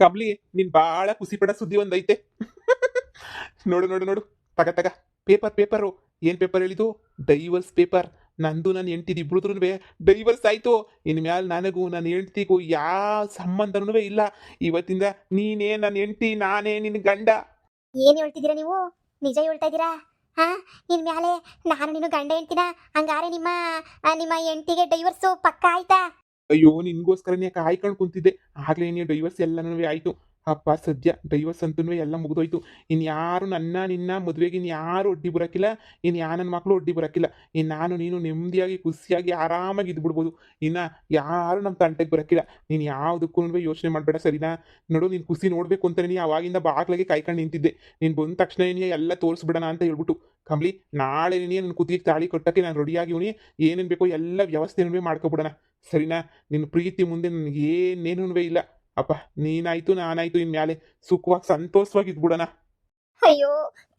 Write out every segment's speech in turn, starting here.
ಕಬ್ಲಿ ನೀನ್ ಬಾಳ ಖುಷಿ ಪಡ ಸುದ್ದಿ ಒಂದೈತೆ. ನೋಡು ನೋಡು ನೋಡು, ತಗ ತಗ, ಪೇಪರು. ಏನ್ ಪೇಪರ್ ಹೇಳಿದು? Divorce paper. ನಂದು ನನ್ನ ಹೆಂಡತಿದು ಇಬ್ರುದ್ರೂ ಡೈವರ್ಸ್ ಆಯ್ತು. ಇನ್ಮ್ಯಾಲ ನನಗೂ ನನ್ನ ಹೆಂಡತಿಗೂ ಯಾವ ಸಂಬಂಧನೂ ಇಲ್ಲ. ಇವತ್ತಿಂದ ನೀನೇ ನನ್ನ ಹೆಂಡತಿ, ನಾನೇ ನಿನ್ನ ಗಂಡ. ಏನ್ ಹೇಳ್ತಿದ್ದೀರಾ ನೀವು? ನಿಜ ಹೇಳ್ತಾ ಇದ್ದೀರಾ? ಹಾ, ಇನ್ಮ್ಯಾಲೆ ನಾನು ನೀನು ಗಂಡ ಹೆಂಡ್ತಿನ? ಹಂಗಾರೆ ನಿಮ್ಮ ಹೆಂಡತಿಗೆ ಡೈವರ್ಸು ಪಕ್ಕ ಆಯ್ತಾ? ಅಯ್ಯೋ, ನಿನ್ಗೋಸ್ಕರನೇ ಕಾಯ್ಕೊಂಡು ಕುಂತಿದ್ದೆ. ಆಗ್ಲೇ ನೀವು ಡೈವರ್ಸ್ ಎಲ್ಲನೂ ಆಯ್ತು. ಅಪ್ಪ ಸದ್ಯ ಡೈವರ್ಸ್ ಅಂತೂ ಎಲ್ಲ ಮುಗಿದೋಯ್ತು. ಇನ್ಯಾರು ನನ್ನ ನಿನ್ನ ಮದುವೆಗೆ ಇನ್ಯಾರು ಒಡ್ಡಿ ಬರೋಕ್ಕಿಲ್ಲ. ನನ್ನ ಮಕ್ಕಳು ಒಡ್ಡಿ ಬರೋಕ್ಕಿಲ್ಲ. ನಾನು ನೀನು ನೆಮ್ಮದಿಯಾಗಿ ಖುಷಿಯಾಗಿ ಆರಾಮಾಗಿ ಇದ್ಬಿಡ್ಬೋದು. ಇನ್ನು ಯಾರು ನಮ್ಮ ತಂಟೆಗೆ ಬರೋಕ್ಕಿಲ್ಲ. ನೀನು ಯಾವುದಕ್ಕೂ ಯೋಚನೆ ಮಾಡಬೇಡ, ಸರಿನಾ? ನೋಡು, ನೀನು ಖುಷಿ ನೋಡಬೇಕು ಅಂತ ನೀನು ಅವಾಗಿಂದ ಬಾಗ್ಲಾಗೆ ಕಾಯ್ಕೊಂಡು ನಿಂತಿದ್ದೆ. ನೀನು ಬಂದ ತಕ್ಷಣ ನೀನು ಎಲ್ಲ ತೋರಿಸ್ಬಿಡೋಣ ಅಂತ ಹೇಳ್ಬಿಟ್ಟು. ಕಂಬ್ಲಿ, ನಾಳೆ ನೀನು ನನ್ನ ಕುತ್ತಿಗೆ ತಾಳಿ ಕಟ್ಟೋಕ್ಕೆ ನಾನು ರೆಡಿಯಾಗಿವ್ನಿ. ಏನೇನು ಬೇಕೋ ಎಲ್ಲ ವ್ಯವಸ್ಥೆನೂ ಮಾಡ್ಕೊಬಿಡೋಣ, ಸರಿನಾ? ನಿನ್ನ ಪ್ರೀತಿ ಮುಂದೆ ನನಗೆ ಏನೇನೂ ಇಲ್ಲ. ಅಪ್ಪ, ನೀನಾಯ್ತು ನಾನಾಯ್ತು, ಇನ್ಮ್ಯಾಲೆ ಸುಖವಾಗಿ ಸಂತೋಷವಾಗಿ ಇದ್ಬಿಡೋಣ. ಅಯ್ಯೋ,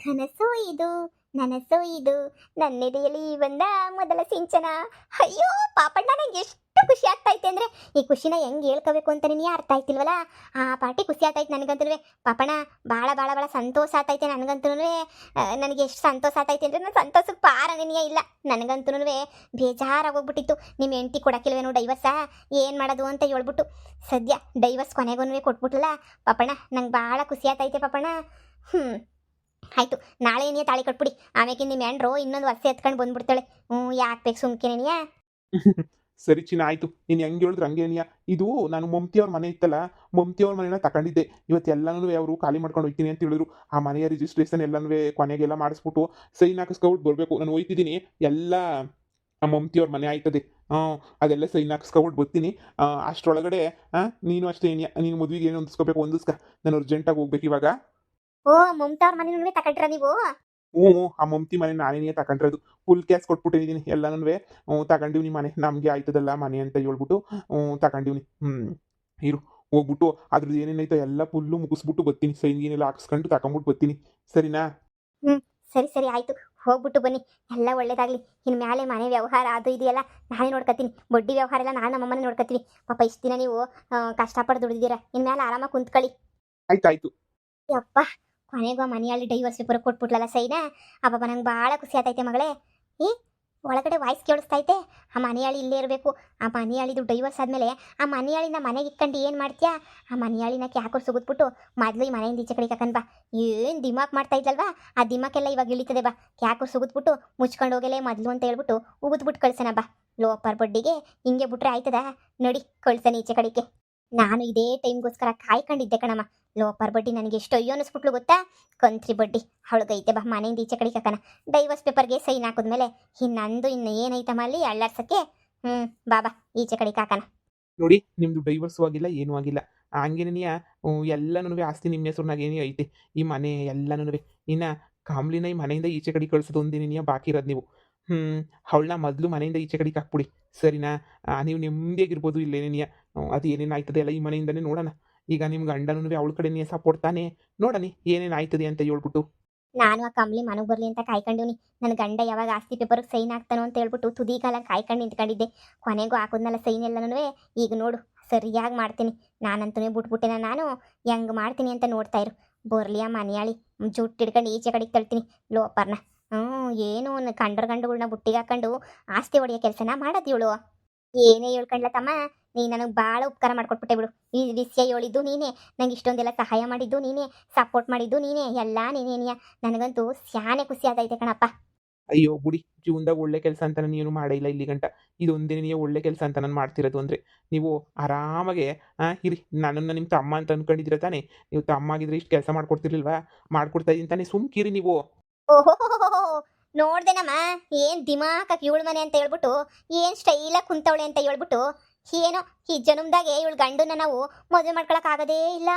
ಕನಸು ಇದು, ನನಸು ಇದು, ನನ್ನೆದೆಯಲ್ಲಿ ಬಂದ ಮೊದಲ ಸಿಂಚನ. ಅಯ್ಯೋ ಪಾಪಣ್ಣ, ನಂಗೆ ಎಷ್ಟು ಖುಷಿ ಆಗ್ತೈತೆ ಅಂದ್ರೆ ಈ ಖುಷಿನ ಹೆಂಗ್ ಹೇಳ್ಕೋಬೇಕು ಅಂತ ನಿನಗೆ ಅರ್ಥ ಆಯ್ತಿಲ್ವಲ್ಲ. ಆ ಪಾಟಿ ಖುಷಿ ಆಗ್ತೈತೆ ನನಗಂತೂ. ಪಾಪಣ್ಣ, ಭಾಳ ಭಾಳ ಭಾಳ ಸಂತೋಷ ಆಗ್ತೈತೆ ನನಗಂತೂ. ನನಗೆ ಎಷ್ಟು ಸಂತೋಷ ಆಗ್ತೈತೆ ಅಂದ್ರೆ ನನ್ನ ಸಂತೋಷಕ್ಕೆ ಪಾರ ನೆನೆಯೇ ಇಲ್ಲ. ನನಗಂತೂ ಬೇಜಾರಾಗೋಗ್ಬಿಟ್ಟಿತ್ತು. ನಿಮ್ಮ ಹೆಂಡತಿ ಕೊಡಕ್ಕಿಲ್ವೇನೋ ಡೈವರ್ಸ, ಏನು ಮಾಡೋದು ಅಂತ ಹೇಳ್ಬಿಟ್ಟು. ಸದ್ಯ ಡೈವರ್ಸ್ ಕೊನೆಗೂ ಕೊಟ್ಬಿಟ್ಲಲ್ಲ ಪಾಪಣ್ಣ, ನಂಗೆ ಭಾಳ ಖುಷಿ ಆಗ್ತೈತೆ ಪಾಪಣ್ಣ. ಆಯ್ತು, ನಾಳೆ ನೀ ತಾಳಿ ಕಟ್ಬಿಡಿ. ಆಮೇಲೆ ನಿಮ್ಮ ಹೆಂಡ್ರು ಇನ್ನೊಂದು ವರ್ಷ ಎತ್ಕೊಂಡು ಬಂದ್ಬಿಡ್ತಾಳೆ. ಯಾಕೆ ಬೇಕು ಸುಮ್ಕಿನೇನಿಯಾ? ಸರಿ ಚಿನ್ನ, ಆಯ್ತು. ನೀನು ಹೆಂಗೆ ಹೇಳಿದ್ರೆ ಹಂಗೇನಿಯ. ಇದು ನಾನು ಮಮತಿಯವ್ರ ಮನೆ ಇತ್ತಲ್ಲ, ಮಮತಿಯವ್ರ ಮನೆನ ತಗೊಂಡಿದ್ದೆ. ಇವತ್ತು ಎಲ್ಲನೂ ಅವರು ಖಾಲಿ ಮಾಡ್ಕೊಂಡು ಹೋಗ್ತೀನಿ ಅಂತ ಹೇಳಿದ್ರು. ಆ ಮನೆಯ ರಿಜಿಸ್ಟ್ರೇಷನ್ ಎಲ್ಲನೂ ಕೊನೆಗೆಲ್ಲ ಮಾಡಿಸ್ಬಿಟ್ಟು ಸೈನ್ ಹಾಕಿಸ್ಕೊಬಿಟ್ಟು ಬರಬೇಕು. ನಾನು ಹೋಯ್ತಿದ್ದೀನಿ. ಎಲ್ಲ ಆ ಮಮತಿಯವ್ರ ಮನೆ ಆಯ್ತದೆ. ಅದೆಲ್ಲ ಸೈನ್ ಹಾಕಿಸ್ಕೊಬಿಟ್ಟು ಬರ್ತೀನಿ. ಅಷ್ಟರೊಳಗಡೆ ನೀನು ಅಷ್ಟೇ ಏನಿಯ, ನೀನು ಮದುವೆಗೆ ಏನು ಹೊಂದಿಸ್ಕೋಬೇಕು ನಾನು ಅರ್ಜೆಂಟಾಗಿ ಹೋಗ್ಬೇಕು ಇವಾಗ. ಓ, ಮಮತಾ ಅವ್ರ ಮನೆ ತಗೊಂಡ್ರ ನೀವು? ಹ್ಞೂ, ಆ ಮಮತಿ ಮನೆ ನಾನೇ ತಗೊಂಡಿರೋದು. ಫುಲ್ ಕ್ಯಾಶ್ ಕೊಟ್ಬಿಟ್ಟಿದ್ದೀನಿ ಎಲ್ಲನೂ. ತಗೊಂಡಿವ್ನಿ ಮನೆ, ನಮಗೆ ಆಯ್ತದಲ್ಲ ಮನೆ ಅಂತ ಹೇಳ್ಬಿಟ್ಟು ತಗೊಂಡಿವ್ನಿ. ಇರು, ಹೋಗ್ಬಿಟ್ಟು ಅದ್ರದ್ದು ಏನೇನೈತೋ ಎಲ್ಲ ಫುಲ್ಲು ಮುಗಿಸ್ಬಿಟ್ಟು ಬರ್ತೀನಿ. ಸೈನ್ ಗೀನೆಲ್ಲ ಹಾಕ್ಸ್ಕೊಂಡು ತಗೊಂಬಿಟ್ಟು ಬರ್ತೀನಿ, ಸರಿನಾ? ಸರಿ ಸರಿ, ಆಯ್ತು. ಹೋಗ್ಬಿಟ್ಟು ಬನ್ನಿ, ಎಲ್ಲ ಒಳ್ಳೇದಾಗ್ಲಿ. ಇನ್ನು ಮೇಲೆ ಮನೆ ವ್ಯವಹಾರ ಅದು ಇದೆಯಲ್ಲ ನಾನೇ ನೋಡ್ಕೊತೀನಿ. ಬಡ್ಡಿ ವ್ಯವಹಾರ ಎಲ್ಲ ನಾನು ನಮ್ಮಮ್ಮನೇ ನೋಡ್ಕೊತೀವಿ. ಪಾಪ ಇಷ್ಟು ದಿನ ನೀವು ಕಷ್ಟಪಟ್ಟು ದುಡಿದಿದ್ದೀರಾ. ಇನ್ನು ಮೇಲೆ ಆರಾಮಾಗಿ ಕುಂತ್ಕೊಳ್ಳಿ. ಆಯ್ತಾಯ್ತು. ಯಪ್ಪ, ಕೊನೆಗೂ ಆ ಮನೆಯಲ್ಲಿ ಡೈವರ್ಸ್ ಪೇಪರ್ ಕೊಟ್ಬಿಟ್ಲಲ್ಲ ಸೈನಾ. ಅಬ್ಬಬ್ಬ, ನಂಗೆ ಭಾಳ ಖುಷಿ ಆತೈತೆ ಮಗಳೇ. ಈ ಒಳಗಡೆ ವಾಯ್ಸ್ ಕೇಳಿಸ್ತೈತೆ. ಆ ಮನೆಯಾಳಿ ಇಲ್ಲೇ ಇರಬೇಕು. ಆ ಮನೆಯಾಳಿದು ಡೈವರ್ಸ್ ಆದಮೇಲೆ ಆ ಮನೆಯಾಳಿನ ಮನೆಗೆ ಇಕ್ಕೊಂಡು ಏನು ಮಾಡ್ತೀಯಾ? ಆ ಮನೆಯಾಳಿನ ಕ್ಯಾಕೋ ಸುಗಿದ್ಬಿಟ್ಟು ಮೊದಲು ಈ ಮನೆಯಿಂದ ಈಚೆ ಕಡೆ ಕಕ್ಕನ್ ಬಾ. ಏನು ದಿಮಾಕ್ ಮಾಡ್ತಾ ಇದ್ಲಲ್ವಾ, ಆ ದಿಮಾಕೆಲ್ಲ ಇವಾಗ ಇಳಿತದೆ ಬಾ. ಕ್ಯಾಕೋ ಸುಗಿದ್ಬಿಟ್ಟು ಮುಚ್ಕೊಂಡು ಹೋಗಲೇ ಮೊದಲು ಅಂತ ಹೇಳ್ಬಿಟ್ಟು ಉಗಿದ್ಬಿಟ್ಟು ಕಳ್ಸೋಣ ಬಾ. ಲೋಪರ್ ಬಡ್ಡಿಗೆ ಹಿಂಗೆ ಬಿಟ್ರೆ ಆಯ್ತದ? ನೋಡಿ, ಕಳ್ಸನ ಈಚೆ ಕಡೆಗೆ. ನಾನು ಇದೇ ಟೈಮ್ಗೋಸ್ಕರ ಕಾಯ್ಕೊಂಡಿದ್ದೆ ಕಣಮ್ಮ. ಲೋಪರ್ ಬಡ್ಡಿ ನನಗೆ ಎಷ್ಟು ಅಯ್ಯೋ ಅನ್ನಿಸ್ಬಿಟ್ಲು ಗೊತ್ತಾ? ಕಂತ್ರಿ ಬಡ್ಡಿ ಅವಳಿಗೈತೆ ಬಾ ಮನೆಯಿಂದ ಈಚೆ ಕಡೆ ಕಕ್ಕನ. ಡೈವರ್ಸ್ ಪೇಪರ್ಗೆ ಸೈನ್ ಹಾಕಿದ್ಮೇಲೆ ಇನ್ನಂದು ಇನ್ನು ಏನೈತಮ್ಮ ಅಲ್ಲಿ ಅಳ್ಳಾಡ್ಸಕ್ಕೆ. ಬಾಬಾ ಈಚೆ ಕಡೆ ಕಾಕನ. ನೋಡಿ, ನಿಮ್ಮದು ಡೈವರ್ಸು ಆಗಿಲ್ಲ, ಏನೂ ಆಗಿಲ್ಲ. ಹಂಗೇನೆಯ ಎಲ್ಲನೂ ಆಸ್ತಿ ನಿಮ್ಮ ಹೆಸ್ರುನಾಗ ಏನೇ ಐತೆ. ಈ ಮನೆ ಎಲ್ಲನೂ. ಇನ್ನು ಕಾಮ್ಲಿನ ಈ ಮನೆಯಿಂದ ಈಚೆ ಕಡೆ ಕಳ್ಸೋದು ಒಂದೇನೆಯ ಬಾಕಿ ಇರೋದು ನೀವು. ಅವಳನ್ನ ಮೊದಲು ಮನೆಯಿಂದ ಈಚೆ ಕಡೆಗೆ ಹಾಕ್ಬಿಡಿ, ಸರಿನಾ? ನೀವು ನೆಮ್ಮದಿಯಾಗಿರ್ಬೋದು ಇಲ್ಲೇನೇನಿಯ. ಅದು ಏನೇನು ಆಯ್ತದೆ ಎಲ್ಲ ಈ ಮನೆಯಿಂದನೇ ನೋಡೋಣ. ಈಗ ನಿಮ್ಮ ಗಂಡನೂ ಅವಳ ಕಡೆನೇ ಸಪೋರ್ಟ್ ತಾನೇ. ನೋಡನಿ ಏನೇನು ಆಯ್ತದೆ ಅಂತ ಹೇಳ್ಬಿಟ್ಟು. ನಾನು ಆ ಕಂಬ್ಲಿ ಮನೆಗೆ ಬರಲಿ ಅಂತ ಕಾಯ್ಕೊಂಡಿವ್ನಿ. ನನ್ನ ಗಂಡ ಯಾವಾಗ ಆಸ್ತಿ ಪೇಪರ್ಗೆ ಸೈನ್ ಹಾಕ್ತಾನೋ ಅಂತ ಹೇಳ್ಬಿಟ್ಟು ತುದಿ ಕಾಲ ಕಾಯ್ಕೊಂಡು ನಿಂತ್ಕೊಂಡಿದ್ದೆ. ಕೊನೆಗೂ ಹಾಕಿದ್ನಲ್ಲ ಸೈನ್ ಎಲ್ಲನೂ. ಈಗ ನೋಡು, ಸರಿಯಾಗಿ ಮಾಡ್ತೀನಿ. ನಾನಂತೂ ಬಿಟ್ಬಿಟ್ಟೆನ. ನಾನು ಹೆಂಗೆ ಮಾಡ್ತೀನಿ ಅಂತ ನೋಡ್ತಾ ಇರು. ಬರಲಿ ಆ ಮನೆಯಾಳಿ, ಜುಟ್ಟು ಹಿಡ್ಕೊಂಡು ಈಚೆ ಕಡೆಗೆ ತಳ್ತೀನಿ ಲೋಪರ್ನ. ಏನು ಗಂಡುಗಳ್ನ ಬುಟ್ಟಿಗೆ ಹಾಕೊಂಡು ಆಸ್ತಿ ಹೊಡೆಯೋ ಕೆಲಸನ ಮಾಡೋದು ಇವಳು. ಏನೇ ಹೇಳ್ಕೊಂಡ್ಲ ತಮ್ಮ, ನೀ ನನಗೆ ಭಾಳ ಉಪಕಾರ ಮಾಡ್ಕೊಟ್ಬಿಟ್ಟೆ ಬಿಡು. ಈ ವಿಷಯ ಹೇಳಿದ್ದು ನೀನೇ, ನಂಗೆ ಇಷ್ಟೊಂದೆಲ್ಲ ಸಹಾಯ ಮಾಡಿದ್ದು ನೀನೇ, ಸಪೋರ್ಟ್ ಮಾಡಿದ್ದು ನೀನೇ, ಎಲ್ಲ ನೀನೇನಿಯ. ನನಗಂತೂ ಸ್ಯಾನೆ ಖುಷಿ ಆದೈತೆ ಕಣಪ್ಪ. ಅಯ್ಯೋ ಬಿಡಿ, ಜೀವನದಾಗ ಒಳ್ಳೆ ಕೆಲಸ ಅಂತ ನಾನು ಏನು ಮಾಡೇ ಇಲ್ಲ ಇಲ್ಲಿ ಗಂಟ. ಇದೊಂದೇ ನೀವು ಒಳ್ಳೆ ಕೆಲಸ ಅಂತ ನಾನು ಮಾಡ್ತಿರೋದು ಅಂದರೆ. ನೀವು ಆರಾಮಾಗೆ ಇರಿ. ನನ್ನನ್ನು ನಿಮ್ಮ ತಮ್ಮ ಅಂತ ಅಂದ್ಕೊಂಡಿದ್ದೀರ ತಾನೇ. ನೀವು ತಮ್ಮ ಆಗಿದ್ರೆ ಇಷ್ಟು ಕೆಲಸ ಮಾಡ್ಕೊಡ್ತಿರ್ಲಿಲ್ವಾ? ಮಾಡ್ಕೊಡ್ತಾ ಇದ್ದೀನಿ ತಾನೇ, ಸುಮ್ಕಿರಿ ನೀವು. ಓಹೋ, ನೋಡ್ದೇನಮ್ಮ, ಏನ್ ದಿಮಾಕಾಗಿ ಇವಳ ಮನೆ ಅಂತ ಹೇಳ್ಬಿಟ್ಟು, ಏನ್ ಸ್ಟೈಲಾಗಿ ಕುಂತವಳೆ ಅಂತ ಹೇಳ್ಬಿಟ್ಟು. ಏನೋ ಈ ಜನ್ಮದಾಗೆ ಇವಳು ಗಂಡನ ನಾವು ಮದುವೆ ಮಾಡ್ಕೊಳಕ್ ಆಗದೇ ಇಲ್ಲ,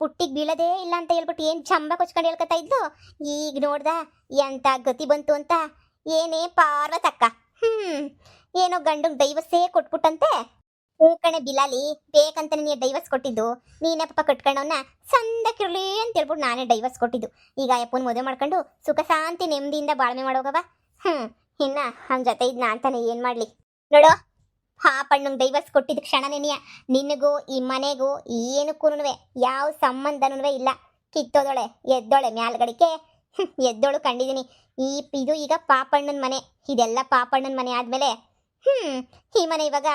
ಪುಟ್ಟಿಗೆ ಬೀಳದೇ ಇಲ್ಲ ಅಂತ ಹೇಳ್ಬಿಟ್ಟು ಏನು ಚಂಬ ಕೊಚ್ಕೊಂಡು ಹೇಳ್ಕೊತಾ ಇದ್ಲು. ಈಗ ನೋಡ್ದ ಎಂತ ಗತಿ ಬಂತು ಅಂತ. ಏನೇ ಪಾರ್ವತಕ್ಕ, ಏನೋ ಗಂಡಂಗೆ ಡೈವರ್ಸೇ ಕೊಟ್ಬಿಟ್ಟಂತೆ. ಕಣೆ ಬಿಲಾಲಿ, ಬೇಕಂತ ನೀನು ಡೈವರ್ಸ್ ಕೊಟ್ಟಿದ್ದು. ನೀನೇ ಪಾಪ ಕಟ್ಕೊಂಡವನ್ನ ಸಂದಕ್ಕಿರಲಿ ಅಂತ ಹೇಳ್ಬಿಟ್ಟು ನಾನೇ ಡೈವರ್ಸ್ ಕೊಟ್ಟಿದ್ದು. ಈಗ ಅಪ್ಪನ ಮದುವೆ ಮಾಡ್ಕೊಂಡು ಸುಖ ಶಾಂತಿ ನೆಮ್ಮದಿಯಿಂದ ಬಾಳ್ಮೆ ಮಾಡೋಗವ. ಇನ್ನ ಅವನ ಜೊತೆ ಇದ್ನ ಅಂತಾನೆ ಏನು ಮಾಡಲಿ. ನೋಡೋ, ಪಾಪಣ್ಣಂಗೆ ಡೈವರ್ಸ್ ಕೊಟ್ಟಿದ್ದ ಕ್ಷಣನೇನಿಯ ನಿನಗೂ ಈ ಮನೆಗೂ ಏನಕ್ಕೂ ಯಾವ ಸಂಬಂಧನೂ ಇಲ್ಲ. ಕಿತ್ತೋದೊಳೆ ಎದ್ದೋಳೆ ಮ್ಯಾಲ್ಗಡಿಕೆ ಎದ್ದೋಳು ಕಂಡಿದ್ದೀನಿ. ಇದು ಈಗ ಪಾಪಣ್ಣನ ಮನೆ. ಇದೆಲ್ಲ ಪಾಪಣ್ಣನ ಮನೆ ಆದ್ಮೇಲೆ ಈ ಮನೆ ಇವಾಗ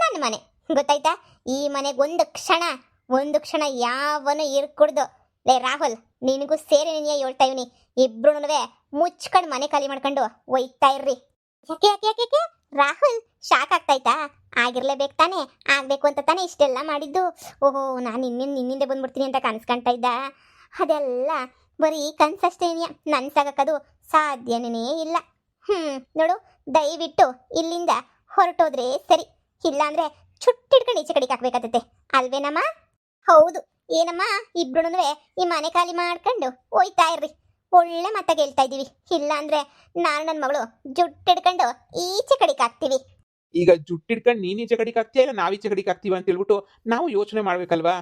ನನ್ನ ಮನೆ. ಗೊತ್ತಾಯ್ತಾ? ಈ ಮನೆಗೆ ಒಂದು ಕ್ಷಣ ಯಾವನು ಇರ್ಕುಡ್ದು. ಲೇ ರಾಹುಲ್, ನಿನಗೂ ಸೇರಿ ನೀನೇ ಹೇಳ್ತಾ ಇವನಿ, ಇಬ್ರು ಮುಚ್ಕೊಂಡು ಮನೆ ಖಾಲಿ ಮಾಡ್ಕೊಂಡು ಒಯ್ತಾ ಇರ್ರಿ. ಯಾಕೆ ಯಾಕೆ ಯಾಕೆ ಯಾಕೆ ರಾಹುಲ್ ಶಾಕ್ ಆಗ್ತಾಯ್ತಾ? ಆಗಿರ್ಲೇಬೇಕು ತಾನೇ, ಆಗ್ಬೇಕು ಅಂತ ತಾನೇ ಇಷ್ಟೆಲ್ಲ ಮಾಡಿದ್ದು. ಓಹೋ, ನಾನು ನಿನ್ನಿಂದೆ ಬಂದ್ಬಿಡ್ತೀನಿ ಅಂತ ಕನ್ಸ್ಕೊಂತ ಇದ್ದ. ಅದೆಲ್ಲ ಬರೀ ಕನ್ಸಷ್ಟೇನಿಯ, ನನ್ಸಾಗಕ್ಕದು ಸಾಧ್ಯನೇ ಇಲ್ಲ. ನೋಡು, ದಯವಿಟ್ಟು ಇಲ್ಲಿಂದ ಹೊರಟೋದ್ರೆ ಸರಿ, ಇಲ್ಲಾಂದ್ರೆ ಚುಟ್ಟಿಡ್ಕೊಂಡು ಈಚೆ ಕಡೆಗೆ ಹಾಕ್ಬೇಕಾಗತ್ತೆ ಅಲ್ವೇನಮ್ಮ? ಹೌದು ಏನಮ್ಮ, ಇಬ್ರು ಈ ಮನೆ ಖಾಲಿ ಮಾಡ್ಕೊಂಡು ಹೋಯ್ತಾ ಇರ್ರಿ. ಒಳ್ಳೆ ಮಾತಾಗ ಹೇಳ್ತಾ ಇದೀವಿ. ಇಲ್ಲಾಂದ್ರೆ ನಾನು ನನ್ನ ಮಗಳು ಜುಟ್ಟಿಡ್ಕೊಂಡು ಈಚೆ ಕಡೆಗೆ ಹಾಕ್ತೀವಿ. ಈಗ ಜುಟ್ಟಿಡ್ಕೊಂಡು ನೀನ್ ಈಚೆ ಕಡೆಗೆ ಹಾಕ್ತೀಯ ಇಲ್ಲ ನಾವ್ ಈಚೆ ಕಡೆಗೆ ಹಾಕ್ತೀವ ಅಂತ ಹೇಳ್ಬಿಟ್ಟು ನಾವು ಯೋಚನೆ ಮಾಡ್ಬೇಕಲ್ವಾ?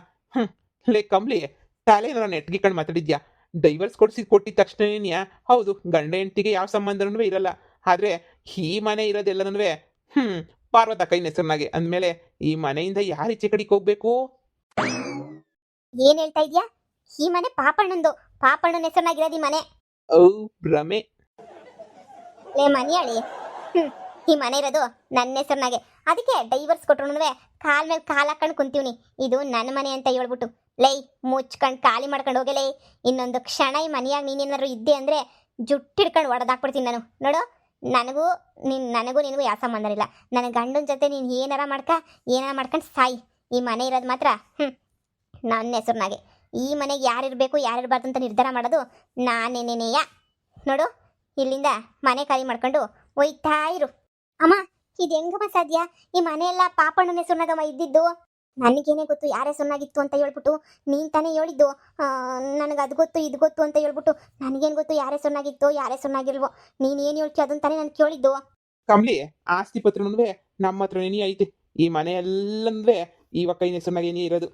ಲೇ ಕಂಬ್ಲಿ, ತಲೆನ ನೆಟ್ಗಿಕೊಂಡು ಮಾತಾಡಿದ್ಯಾ? ಡೈವರ್ಸ್ ಕೊಟ್ಟಿದ ತಕ್ಷಣ ಹೌದು, ಗಂಡ ಹೆಂಡತಿಗೆ ಯಾವ ಸಂಬಂಧನೂ ಇರಲ್ಲ. ಆದ್ರೆ ಈ ಮನೆ ಇರೋದೆಲ್ಲನೂ ಪಾರ್ವತ ಕೈನ ಹೆಸರಿನಾಗೆ ಅಂದಮೇಲೆ ಈ ಮನೆಯಿಂದ ಯಾರು ಈಚೆ ಕಡೆಗೆ ಹೋಗ್ಬೇಕು? ಏನ್ ಹೇಳ್ತಾ ಇದ್ಯಾ? ಈ ಮನೆ ಪಾಪಣ್ಣನ ಹೆಸರಿನಾಗಿರೋದು ಈ ಮನೆ. ಓ ಭ್ರಮೆ. ಲೇ ಮನಿಯಾಳಿ, ಈ ಮನೆ ಇರೋದು ನನ್ನ ಹೆಸರಿನಾಗೆ. ಅದಕ್ಕೆ ಡೈವರ್ಸ್ ಕೊಟ್ರು ಕಾಲ್ ಮೇಲೆ ಕಾಲ್ ಹಾಕೊಂಡು ಕುಂತೀವ್ನಿ. ಇದು ನನ್ನ ಮನೆ ಅಂತ ಹೇಳ್ಬಿಟ್ಟು ಲೈ ಮುಚ್ಕೊಂಡು ಖಾಲಿ ಮಾಡ್ಕೊಂಡು ಹೋಗಲೇ. ಇನ್ನೊಂದು ಕ್ಷಣ ಈ ಮನೆಯಾಗ ನೀನೇನಾದ್ರು ಇದ್ದೆ ಅಂದ್ರೆ ಜುಟ್ಟಿಡ್ಕೊಂಡು ಹೊಡೆದಾಕ್ಬಿಡ್ತೀನಿ ನಾನು. ನೋಡು, ನನಗೂ ನಿನಗೂ ಯಾವ ಸಂಬಂಧ ಇಲ್ಲ. ನನ್ನ ಗಂಡನ ಜೊತೆ ನೀನು ಏನಾರ ಮಾಡ್ಕೊಂಡು ಸಾಯಿ. ಈ ಮನೆ ಇರೋದು ಮಾತ್ರ ನನ್ನ ಹೆಸರಿನಾಗೆ. ಈ ಮನೆಗೆ ಯಾರಿರಬೇಕು ಯಾರಿರಬಾರ್ದು ಅಂತ ನಿರ್ಧಾರ ಮಾಡೋದು ನಾನೇನೇನೆಯ. ನೋಡು, ಇಲ್ಲಿಂದ ಮನೆ ಖಾಲಿ ಮಾಡ್ಕೊಂಡು ಒಯ್ತಾ ಇರು. ಅಮ್ಮ, ಇದು ಹೆಂಗಮ್ಮ ಸಾಧ್ಯ? ಈ ಮನೆ ಎಲ್ಲ ಪಾಪಣ್ಣನ ಹೆಸರಿನಾಗಮ್ಮ ಇದ್ದಿದ್ದು. ನನಗೇನೇ ಗೊತ್ತು ಯಾರ ಹೆಸರಿನಾಗಿತ್ತು ಅಂತ ಹೇಳ್ಬಿಟ್ಟು. ನೀನು ತಾನೇ ಹೇಳಿದ್ದು ನನಗೆ ಅದು ಗೊತ್ತು ಇದು ಗೊತ್ತು ಅಂತ ಹೇಳ್ಬಿಟ್ಟು. ನನಗೇನು ಗೊತ್ತು ಯಾರ ಹೆಸರಿನಾಗಿತ್ತು ಯಾರ ಹೆಸರಿನಾಗಿಲ್ವೋ? ನೀನು ಏನು ಹೇಳ್ತೀಯ ಅದನ್ನ ತಾನೇ ನಾನು ಕೇಳಿದ್ದು. ಕಮ್ಲಿ, ಆಸ್ತಿ ಪತ್ರನೂ ನಮ್ಮ ಹತ್ರ ಏನೇ ಐತೆ. ಈ ಮನೆ ಎಲ್ಲಂದ್ರೆ ಇವಾಗ ಕೈನ ಹೆಸರಿನಾಗ ಏನೇ ಇರೋದು.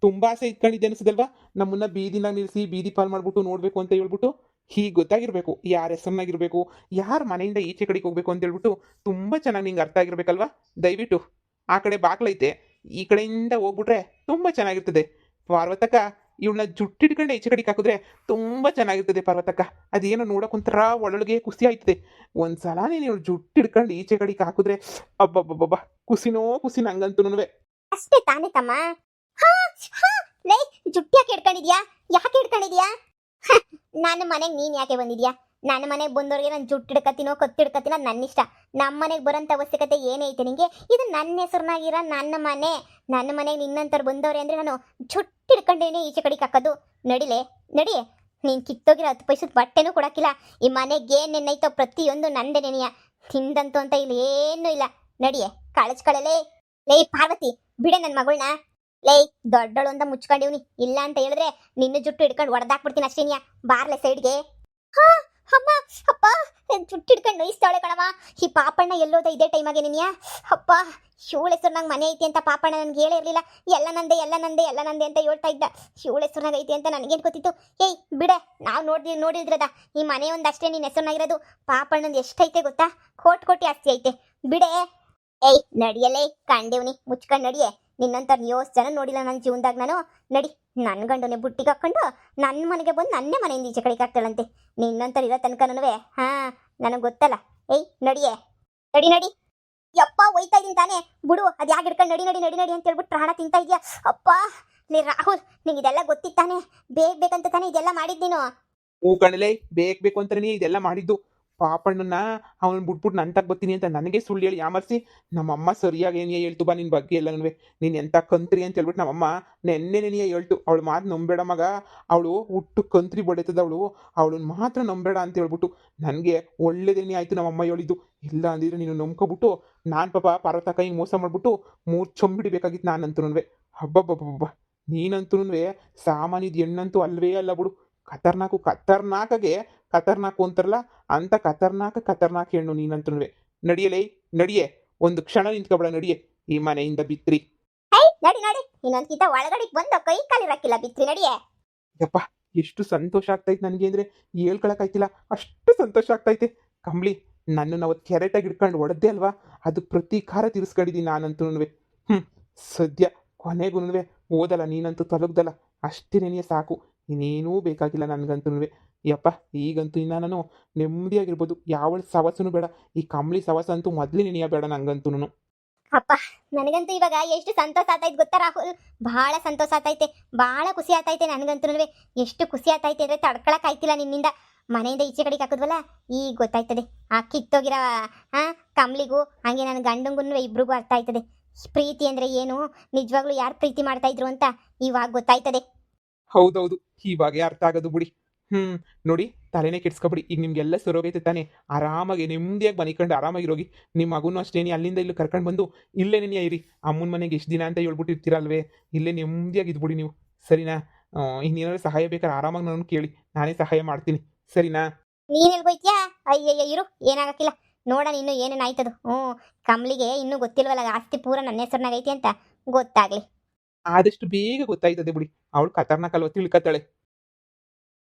ತುಂಬಾ ಆಸೆ ಇಟ್ಕೊಂಡಿದ್ದೆ ಅನ್ಸದಲ್ವಾ? ನಮ್ಮನ್ನ ಬೀದಿನಾಗ ನಿಲ್ಲಿಸಿ ಬೀದಿ ಪಾಲ್ ಮಾಡ್ಬಿಟ್ಟು ನೋಡ್ಬೇಕು ಅಂತ ಹೇಳ್ಬಿಟ್ಟು. ಹೀಗೆ ಗೊತ್ತಾಗಿರ್ಬೇಕು ಯಾರ ಹೆಸರಿನಾಗಿರ್ಬೇಕು, ಯಾರ ಮನೆಯಿಂದ ಈಚೆ ಕಡೆಗೆ ಹೋಗ್ಬೇಕು ಅಂತ ಹೇಳ್ಬಿಟ್ಟು ತುಂಬಾ ಚೆನ್ನಾಗಿ ನಿಂಗೆ ಅರ್ಥ ಆಗಿರ್ಬೇಕಲ್ವಾ? ದಯವಿಟ್ಟು ಆ ಕಡೆ ಬಾಗ್ಲೈತೆ, ಈ ಕಡೆಯಿಂದ ಹೋಗ್ಬಿಟ್ರೆ ತುಂಬಾ ಚೆನ್ನಾಗಿರ್ತದೆ. ಪಾರ್ವತಕ್ಕ ಇವಳನ್ನ ಜುಟ್ಟಿಡ್ಕೊಂಡು ಈಚೆ ಕಡೆಗೆ ಹಾಕಿದ್ರೆ ತುಂಬಾ ಚೆನ್ನಾಗಿರ್ತದೆ. ಪಾರ್ವತಕ್ಕ ಅದೇನೋ ನೋಡೋಕೊಂಥರ ಒಳಗೆ ಖುಷಿ ಆಯ್ತದೆ. ಒಂದ್ಸಲ ನೀನು ಇವಳು ಜುಟ್ಟಿಡ್ಕೊಂಡು ಈಚೆ ಕಡೆಗೆ ಹಾಕಿದ್ರೆ ಅಬ್ಬಬ್ಬಬ್ಬ ಖುಷಿ ನಂಗಂತೂ. ಅಷ್ಟೇ ತಾನೇ ತಮ್ಮ? ಲೇ, ಜುಟ್ಟಿ ಯಾಕೆ ಹಿಡ್ಕೊಂಡಿದ್ಯಾ? ನನ್ನ ಮನೆಗೆ ನೀನ್ ಯಾಕೆ ಬಂದಿದ್ಯಾ? ನನ್ನ ಮನೆಗೆ ಬಂದವ್ರಿಗೆ ನಾನು ಜುಟ್ಟಿಡ್ಕತೀನೋ ಕತ್ತಿಡ್ಕತೀನೋ ನನ್ನ ಇಷ್ಟ. ನಮ್ಮ ಮನೆಗೆ ಬರೋಂಥ ಅವಶ್ಯಕತೆ ಏನೈತೆ ನಿಂಗೆ? ಇದು ನನ್ನ ಹೆಸರಿನಾಗಿರೋ ನನ್ನ ಮನೆಗೆ ನಿನ್ನಂತವ್ರು ಬಂದವ್ರೆ ಅಂದ್ರೆ ನಾನು ಜುಟ್ಟಿಡ್ಕೊಂಡೇನೆ ಈಚೆ ಕಡೆಗೆ ಹಾಕೋದು. ನಡಿ ನೀನು ಕಿತ್ತೋಗಿರೋ 10 ಪೈಸದ ಬಟ್ಟೆನೂ ಕೊಡಕ್ಕಿಲ್ಲ. ಈ ಮನೆಗೆ ಏನೇನೈತೋ ಪ್ರತಿಯೊಂದು ನಂದೇ ನೆನೆಯ. ತಿಂದಂತೂ ಅಂತ ಇಲ್ಲಿ ಏನೂ ಇಲ್ಲ. ನಡಿಯೇ ಕಳಚ್ಕಳಲೇ. ಲೇ ಪಾರ್ವತಿ, ಬಿಡೆ ನನ್ನ ಮಗಳನ್ನ. ಲೇ, ದೊಡ್ಡಳು ಅಂತ ಮುಚ್ಕೊಂಡಿವ್ನಿ. ಇಲ್ಲ ಅಂತ ಹೇಳಿದ್ರೆ ನಿನ್ನ ಜುಟ್ಟು ಹಿಡ್ಕೊಂಡು ಹೊಡೆದಾಕ್ಬಿಡ್ತೀನಿ ಅಷ್ಟೇನಿಯ. ಬಾರ್ಲೆ ಸೈಡ್ಗೆ. ಅಮ್ಮ, ಅಪ್ಪ, ಜುಟ್ಟು ಹಿಡ್ಕೊಂಡು ನೋಯಿಸ್ತಾಳೆ ಕಣವ. ಈ ಪಾಪಣ್ಣ ಎಲ್ಲೋದ ಇದೇ ಟೈಮಾಗೆ ನೀನಿಯ? ಅಪ್ಪ, ಶಿವಳ ಹೆಸರಿನಾಗ ಮನೆ ಐತಿ ಅಂತ ಪಾಪಣ್ಣ ನನಗೆ ಹೇಳೇ ಇರಲಿಲ್ಲ. ಎಲ್ಲ ನಂದೆ ಅಂತ ಹೇಳ್ತಾ ಇದ್ದ. ಶಿವಳ ಹೆಸರಿನಾಗ ಐತಿ ಅಂತ ನನಗೇನು ಗೊತ್ತಿತ್ತು? ಏಯ್ ಬಿಡೆ, ನಾವು ನೋಡಿದ್ರದ ಈ ಮನೆ ಒಂದಷ್ಟೇ ನಿನ್ನ ಹೆಸರಿನಾಗಿರೋದು. ಪಾಪಣ್ಣಂದು ಎಷ್ಟೈತೆ ಗೊತ್ತಾ? ಕೋಟಿ ಆಸ್ತಿ ಐತೆ. ಬಿಡೆ. ಏಯ್ ನಡಿಯಲೇ, ಕಂಡೇವ್ನಿ, ಮುಚ್ಕೊಂಡು ನಡಿಯೇ. ನಿನ್ನಂತ ಜನ ನೋಡಿಲ್ಲ ನನ್ನ ಜೀವನದಾಗ ನಾನು. ನಡಿ, ನನ್ನ ಗಂಡನೇ ಬುಟ್ಟಿಗೆ ಹಾಕೊಂಡು ನನ್ನ ಮನೆಗೆ ಬಂದು ನನ್ನೇ ಮನೆಯಿಂದ ಈಚೆ ಕಡೆಗೆ ಹಾಕ್ತಾಳಂತೆ. ನಿನ್ನಂತರ ಇರೋ ತನಕನೂ ನನಗೆ ಗೊತ್ತಲ್ಲ. ಏಯ್ ನಡಿಯೇ, ನಡಿ. ಯಪ್ಪ, ಒಯ್ತಾ ಇದೀನಿ ತಾನೇ, ಬಿಡು. ಅದು ಯಾಕೆ ಹಿಡ್ಕೊಂಡು ನಡಿ ಅಂತ ಹೇಳ್ಬಿಟ್ಟು ಪ್ರಾಣ ತಿಂತಾ ಇದೆಯಾ? ಅಪ್ಪ, ನೀ ರಾಹುಲ್, ನಿಂಗೆ ಇದೆಲ್ಲ ಗೊತ್ತಿತ್ತಾನೆ? ಬೇಕಂತ ತಾನೇ ಇದೆಲ್ಲ ಮಾಡಿದ್ದೀನು? ಹೂ ಕಣಲೇ, ಬೇಕು ಅಂತಾನೆ ಇದೆಲ್ಲ ಮಾಡಿದ್ದು. ಪಾಪಣ್ಣನ ಅವನು ಬಿಟ್ಬಿಟ್ಟು ನನ್ನ ತಗ ಬರ್ತೀನಿ ಅಂತ ನನಗೆ ಸುಳ್ಳು ಹೇಳಿ ಯಾಮರ್ಸಿ ನಮ್ಮಮ್ಮ ಸರಿಯಾಗಿ ಏನೇ ಹೇಳ್ತು ಬಾ ನಿನ್ನ ಬಗ್ಗೆ ಎಲ್ಲನೂ. ನೀನು ಎಂಥ ಕಂತ್ರಿ ಅಂತ ಹೇಳ್ಬಿಟ್ಟು ನಮ್ಮಮ್ಮ ನೆನ್ನೆ ಹೇಳ್ತು. ಅವಳು ಮಾತು ನಂಬೇಡ ಮಗ, ಅವಳು ಹುಟ್ಟು ಕಂತ್ರಿ ಬಡೀತದ ಅವಳನ್ನ ಮಾತ್ರ ನಂಬೇಡ ಅಂತ ಹೇಳ್ಬಿಟ್ಟು. ನನಗೆ ಒಳ್ಳೇದೇನೇ ಆಯಿತು ನಮ್ಮಮ್ಮ ಹೇಳಿದ್ದು. ಇಲ್ಲ ಅಂದಿದ್ರೆ ನೀನು ನಂಬ್ಕೊಬಿಟ್ಟು ನಾನು ಪಾಪ ಪಾರ್ವತ ಕೈಗೆ ಮೋಸ ಮಾಡಿಬಿಟ್ಟು ಚೊಂಬಿಡಿಬೇಕಾಗಿತ್ತು ನಾನಂತೂ. ಹಬ್ಬಬ್ಬಬ್ಬ, ನೀನಂತೂ ಸಾಮಾನ್ಯದ ಹೆಣ್ಣಂತೂ ಅಲ್ವೇ ಅಲ್ಲ ಬಿಡು. ಖತರ್ನಾಕು ಅಂತಾರಲ್ಲ ಅಂತ ಖತರ್ನಾಕ್ ಹೆಣ್ಣು ನೀನಂತೂ. ನಡಿಯೇ, ಒಂದು ಕ್ಷಣ ನಿಂತ್ಕೊಬೇಡ. ನಡಿಯೇ ಈ ಮನೆಯಿಂದ ಬಿತ್ರಿ. ನಡಿ, ಇನ್ನೊಂದ್ಕಿಂತ ಒಳಗಡೆ ಬಂದು ಕೈ ಕಾಲಿರಕ್ಕಿಲ್ಲ. ಬಿತ್ರಿ, ನಡಿಯೇ. ಯಪ್ಪ, ಎಷ್ಟು ಸಂತೋಷ ಆಗ್ತೈತೆ ನನಗೆ ಅಂದರೆ ಹೇಳ್ಕೊಳಕ್ಕಾಯ್ತಿಲ್ಲ. ಅಷ್ಟು ಸಂತೋಷ ಆಗ್ತೈತೆ. ಕಂಬ್ಲಿ, ನನ್ನನ್ನು ಅವತ್ತು ಕೆರೆಟಾಗಿ ಹಿಡ್ಕೊಂಡು ಹೊಡೆದ್ದೆ ಅಲ್ವಾ, ಅದು ಪ್ರತೀಕಾರ ತೀರಿಸ್ಕೊಂಡಿದ್ದೀನಿ ನಾನಂತೂ. ಹ್ಞೂ, ಸದ್ಯ ಕೊನೆಗೂ ಓದಲ್ಲ ನೀನಂತೂ ತೊಲಗ್ದಲ್ಲ, ಅಷ್ಟೇ ನೆನೆಯ ಸಾಕು, ಇನ್ನೇನೂ ಬೇಕಾಗಿಲ್ಲ ನನಗಂತೂ. ಯಪ್ಪ, ಈಗಂತೂ ಇನ್ನು ನಾನು ನೆಮ್ಮದಿಯಾಗಿರ್ಬೋದು, ಯಾವಳ ಸವಸನೂ ಬೇಡ, ಈ ಕಂಬಳಿ ಸವಸ ಅಂತೂ ಮೊದಲೇ ನೆನೆಯ ಬೇಡ ನಂಗಂತೂ. ಅಪ್ಪ, ನನಗಂತೂ ಇವಾಗ ಎಷ್ಟು ಸಂತೋಷ ಆತೈತೆ ಗೊತ್ತಾ ರಾಹುಲ್, ಬಹಳ ಸಂತೋಷ ಆತೈತೆ, ಬಹಳ ಖುಷಿ ಆತೈತೆ ನನಗಂತೂ. ಎಷ್ಟು ಖುಷಿ ಆತೈತೆ ಅಂದರೆ ತಡ್ಕೊಳಕ್ ಆಯ್ತಿಲ್ಲ ನಿನ್ನಿಂದ. ಮನೆಯಿಂದ ಈಚೆ ಕಡೆಗೆ ಹಾಕಿದ್ವಲ್ಲ, ಈಗ ಗೊತ್ತಾಯ್ತದೆ ಆ ಕಿತ್ತೋಗಿರೋ ಕಂಬ್ಳಿಗೂ ಹಂಗೆ ನನ್ನ ಗಂಡಂಗೂ ಇಬ್ರಿಗೂ ಅರ್ಥ ಆಯ್ತದೆ ಪ್ರೀತಿ ಅಂದ್ರೆ ಏನು, ನಿಜವಾಗ್ಲೂ ಯಾರು ಪ್ರೀತಿ ಮಾಡ್ತಾ ಇದ್ರು ಅಂತ ಇವಾಗ ಗೊತ್ತಾಯ್ತದೆ. ಹೌದೌದು, ಇವಾಗೇ ಅರ್ಥ ಆಗೋದು ಬಿಡಿ. ನೋಡಿ, ತಲೆನೇ ಕೆಡ್ಸ್ಕೊಬಿಡಿ, ಈಗ ನಿಮ್ಗೆಲ್ಲ ಸರೋಗೈತೆ ತಾನೇ, ಆರಾಮಾಗಿ ನೆಮ್ಮದಿಯಾಗಿ ಮನಿಕೊಂಡು ಆರಾಮಾಗಿರೋಗಿ. ನಿಮ್ಮ ಮಗುನೂ ಅಷ್ಟೇನಿ ಅಲ್ಲಿಂದ ಇಲ್ಲಿ ಕರ್ಕೊಂಡು ಬಂದು ಇಲ್ಲೇ ನೆನೆಯ ಇರಿ. ಅಮ್ಮನ ಮನೆಗೆ ಎಷ್ಟು ದಿನ ಅಂತ ಹೇಳ್ಬಿಟ್ಟಿರ್ತೀರಲ್ವೇ, ಇಲ್ಲೇ ನೆಮ್ಮದಿಯಾಗಿ ಇದ್ಬಿಡಿ ನೀವು, ಸರಿನಾ? ಇನ್ನೇನಾದ್ರು ಸಹಾಯ ಬೇಕಾದ್ರೆ ಆರಾಮಾಗಿ ನಾನು ಕೇಳಿ, ನಾನೇ ಸಹಾಯ ಮಾಡ್ತೀನಿ, ಸರಿನಾ? ನೀನ್ ಎಲ್ಗೋಯ್ತ್ಯಾ? ಅಯ್ಯಯ್ಯ ಇರು, ಏನಾಗಕ್ಕಿಲ್ಲ, ನೋಡೋಣ ಇನ್ನು ಏನೇನು ಆಯ್ತದು. ಕಮ್ಲಿಗೆ ಇನ್ನೂ ಗೊತ್ತಿಲ್ವಲ್ಲ ಆಸ್ತಿ ಪೂರ ನನ್ನ ಹೆಸರಿನಾಗ ಐತಿ ಅಂತ, ಗೊತ್ತಾಗ್ಲಿ. ಆದಷ್ಟು ಬೇಗ ಗೊತ್ತಾಯ್ತದೆ ಬಿಡಿ, ಅವಳು ಖತರ್ನಾಕ್ ಅಲ್ವ, ತಿಳ್ಕತ್ತಾಳೆ.